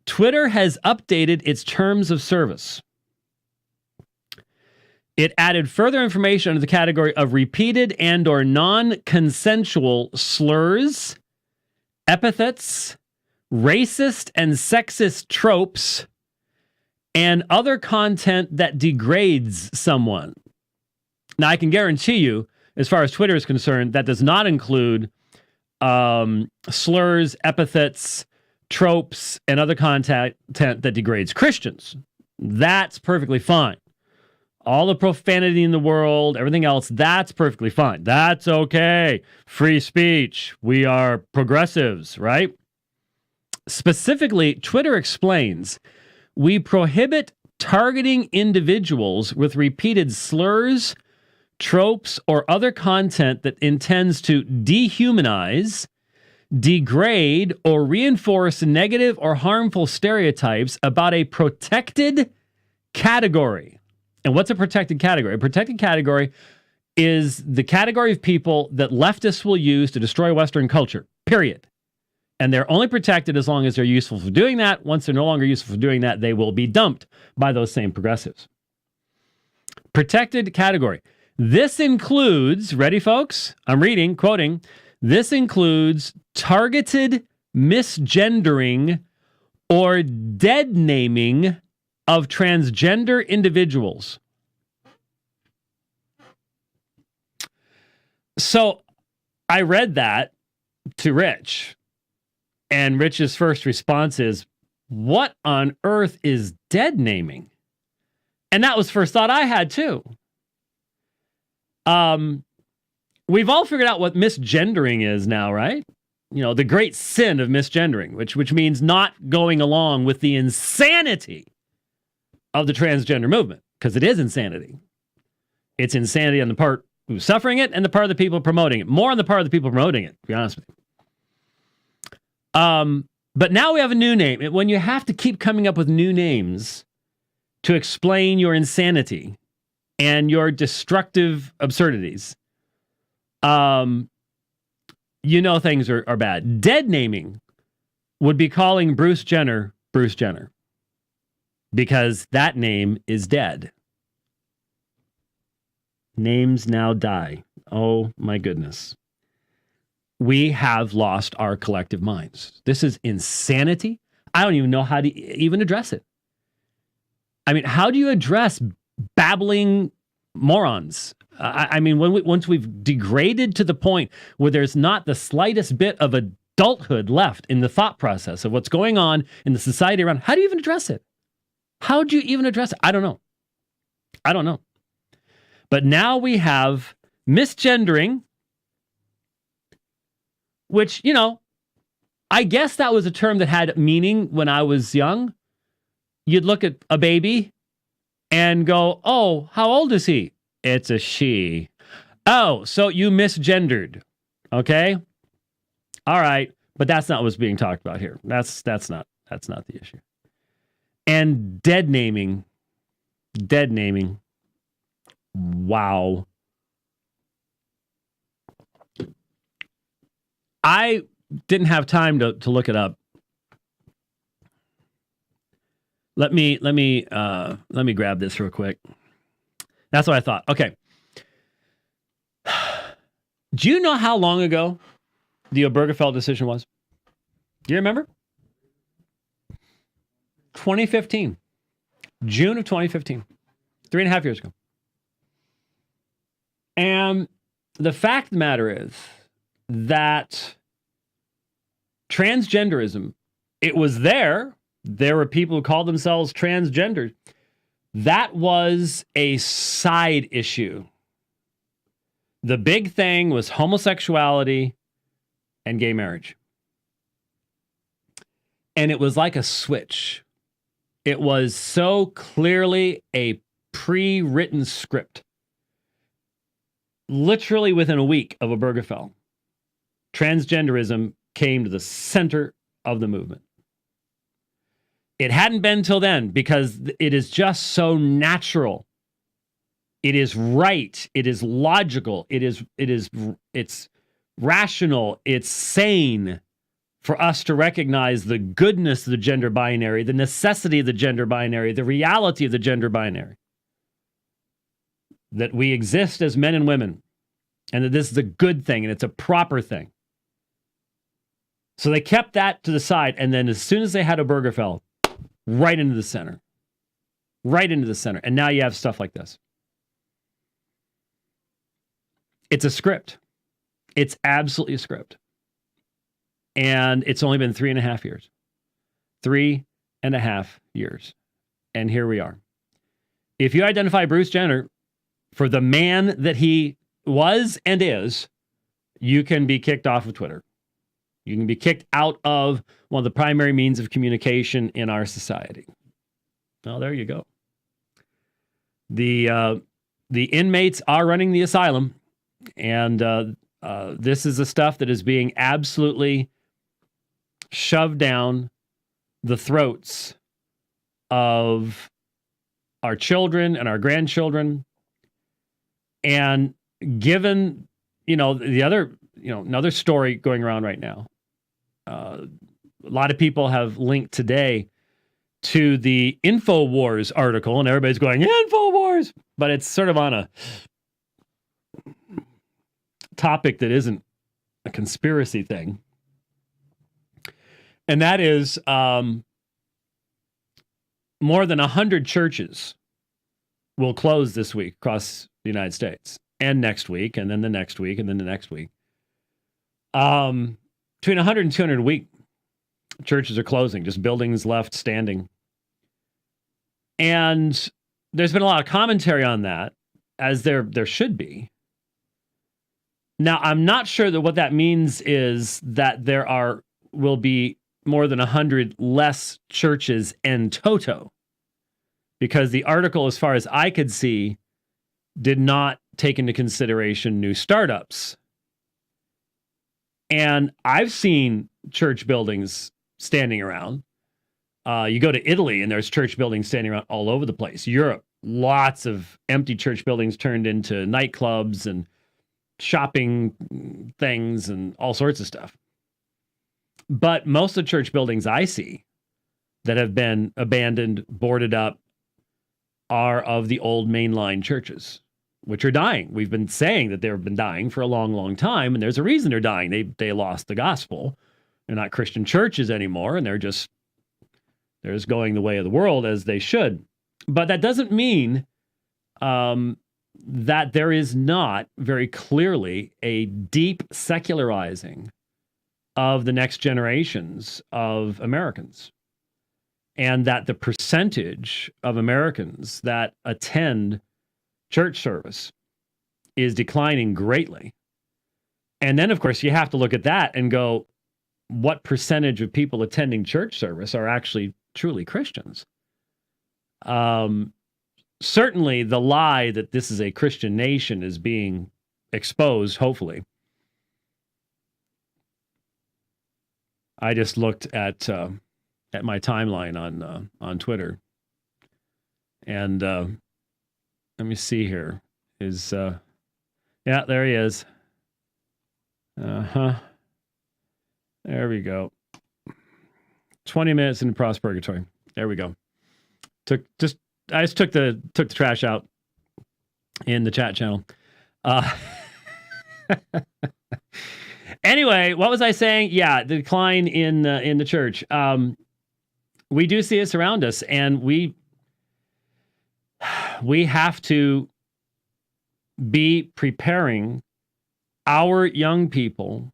Twitter has updated its terms of service. It added further information under the category of repeated and or non-consensual slurs, epithets, racist and sexist tropes, and other content that degrades someone. Now, I can guarantee you, as far as Twitter is concerned, that does not include slurs, epithets, tropes, and other content that degrades Christians. That's perfectly fine. All the profanity in the world, everything else, that's perfectly fine. That's okay. Free speech. We are progressives, right? Specifically, Twitter explains, we prohibit targeting individuals with repeated slurs, tropes, or other content that intends to dehumanize, degrade, or reinforce negative or harmful stereotypes about a protected category. And what's a protected category? A protected category is the category of people that leftists will use to destroy Western culture, period. And they're only protected as long as they're useful for doing that. Once they're no longer useful for doing that, they will be dumped by those same progressives. Protected category. This includes, ready folks? I'm reading, quoting, this includes targeted misgendering or dead naming of transgender individuals. So I read that to Rich, and Rich's first response is, what on earth is dead naming? And that was the first thought I had too. We've all figured out what misgendering is now, right? You know, the great sin of misgendering, which means not going along with the insanity of the transgender movement, because it is insanity. It's insanity on the part who's suffering it and the part of the people promoting it. More on the part of the people promoting it, to be honest with you. But now we have a new name. When you have to keep coming up with new names to explain your insanity and your destructive absurdities, you know things are bad. Dead naming would be calling Bruce Jenner Bruce Jenner, because that name is dead. Names now die. Oh my goodness. We have lost our collective minds. This is insanity. I don't even know how to even address it. I mean, how do you address babbling morons? I mean, once we've degraded to the point where there's not the slightest bit of adulthood left in the thought process of what's going on in the society around, how do you even address it? How do you even address it? I don't know. But now we have misgendering, which, you know, I guess that was a term that had meaning when I was young. You'd look at a baby and go, oh, how old is he? It's a she. Oh, so you misgendered. Okay. All right. But that's not what's being talked about here. That's not the issue. And dead naming. Wow. I didn't have time to look it up. Let me grab this real quick. That's what I thought. Okay. Do you know how long ago the Obergefell decision was? Do you remember? 2015. June of 2015. 3.5 years ago. And the fact of the matter is that transgenderism, it was there. There were people who called themselves transgender. That was a side issue. The big thing was homosexuality and gay marriage. And it was like a switch. It was so clearly a pre-written script. Literally within a week of Obergefell, transgenderism came to the center of the movement. It hadn't been till then because it is just so natural. It is right. It is logical. It's rational. It's sane for us to recognize the goodness of the gender binary, the necessity of the gender binary, the reality of the gender binary. That we exist as men and women, and that this is a good thing and it's a proper thing. So they kept that to the side, and then as soon as they had Obergefell, right into the center. Right into the center. And now you have stuff like this. It's a script. It's absolutely a script. And it's only been 3.5 years. 3.5 years. And here we are. If you identify Bruce Jenner for the man that he was and is, you can be kicked off of Twitter. You can be kicked out of one of the primary means of communication in our society. Well, there you go. The inmates are running the asylum, and this is the stuff that is being absolutely shoved down the throats of our children and our grandchildren. And given, another story going around right now, a lot of people have linked today to the InfoWars article, and everybody's going, InfoWars! But it's sort of on a topic that isn't a conspiracy thing. And that is more than 100 churches will close this week across the United States, and next week, and then the next week, and then the next week. Between 100 and 200 a week, churches are closing, just buildings left standing. And there's been a lot of commentary on that, as there should be. Now, I'm not sure that what that means is that will be more than 100 less churches en toto, because the article, as far as I could see, did not take into consideration new startups. And I've seen church buildings standing around. You go to Italy and there's church buildings standing around all over the place. Europe, lots of empty church buildings turned into nightclubs and shopping things and all sorts of stuff. But most of the church buildings I see that have been abandoned, boarded up, are of the old mainline churches, which are dying. We've been saying that they've been dying for a long, long time, and there's a reason they're dying. They lost the gospel. They're not Christian churches anymore, and they're just going the way of the world, as they should. But that doesn't mean that there is not very clearly a deep secularizing of the next generations of Americans, and that the percentage of Americans that attend church service is declining greatly. And then, of course, you have to look at that and go, what percentage of people attending church service are actually truly Christians? Certainly the lie that this is a Christian nation is being exposed, hopefully. I just looked at my timeline on Twitter, and let me see here. Yeah, there he is. There we go. 20 minutes in Purgatory. There we go. I just took the trash out in the chat channel. Anyway, what was I saying? Yeah, the decline in the church. We do see it around us, and we have to be preparing our young people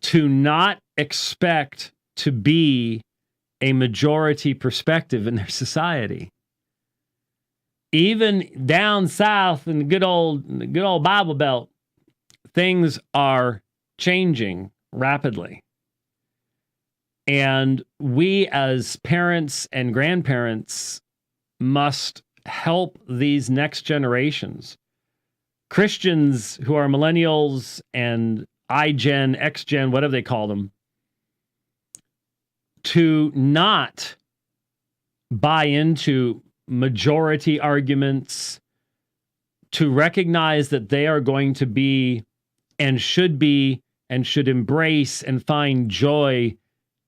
to not expect to be a majority perspective in their society. Even down south in the good old Bible Belt, things are changing rapidly. And we as parents and grandparents must help these next generations, Christians who are millennials and iGen, XGen, whatever they call them, to not buy into majority arguments, to recognize that they are going to be and should be and should embrace and find joy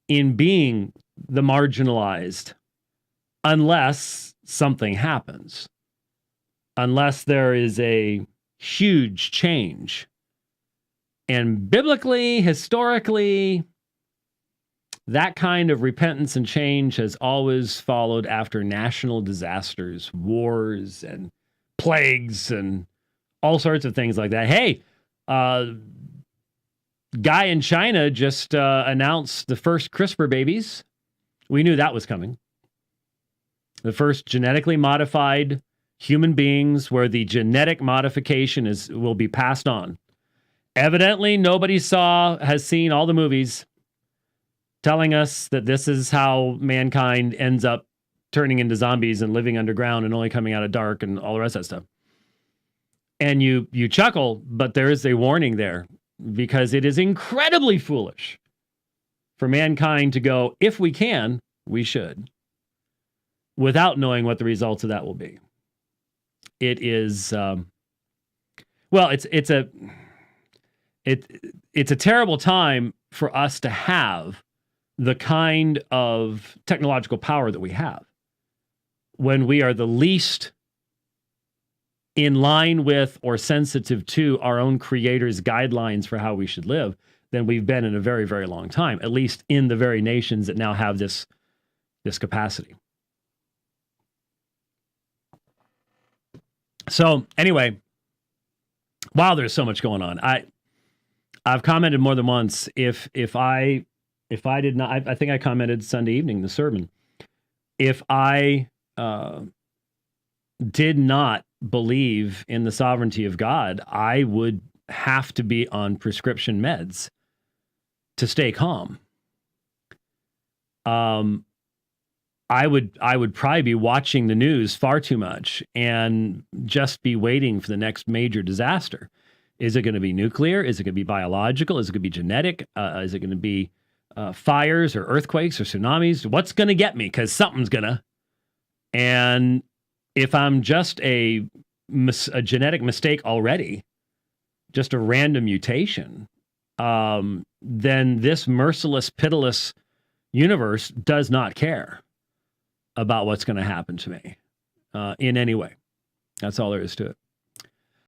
in being the marginalized, unless something happens, unless there is a huge change. And biblically, historically, that kind of repentance and change has always followed after national disasters, wars, and plagues, and all sorts of things like that. Hey, guy in China just announced the first CRISPR babies. We knew that was coming. The first genetically modified human beings where the genetic modification will be passed on. Evidently, nobody has seen all the movies telling us that this is how mankind ends up turning into zombies and living underground and only coming out of dark and all the rest of that stuff. And you chuckle, but there is a warning there, because it is incredibly foolish for mankind to go, if we can, we should, without knowing what the results of that will be. It is, it's a terrible time for us to have the kind of technological power that we have when we are the least in line with or sensitive to our own creator's guidelines for how we should live than we've been in a very, very long time, at least in the very nations that now have this capacity. So anyway, wow, there's so much going on. I've commented more than once. If I did not, I think I commented Sunday evening in the sermon. If I did not believe in the sovereignty of God, I would have to be on prescription meds to stay calm. I would probably be watching the news far too much and just be waiting for the next major disaster. Is it going to be nuclear? Is it going to be biological? Is it going to be genetic? Is it going to be fires or earthquakes or tsunamis? What's going to get me? Because something's going to. And if I'm just a genetic mistake already, just a random mutation, then this merciless, pitiless universe does not care about what's going to happen to me in any way. That's all there is to it.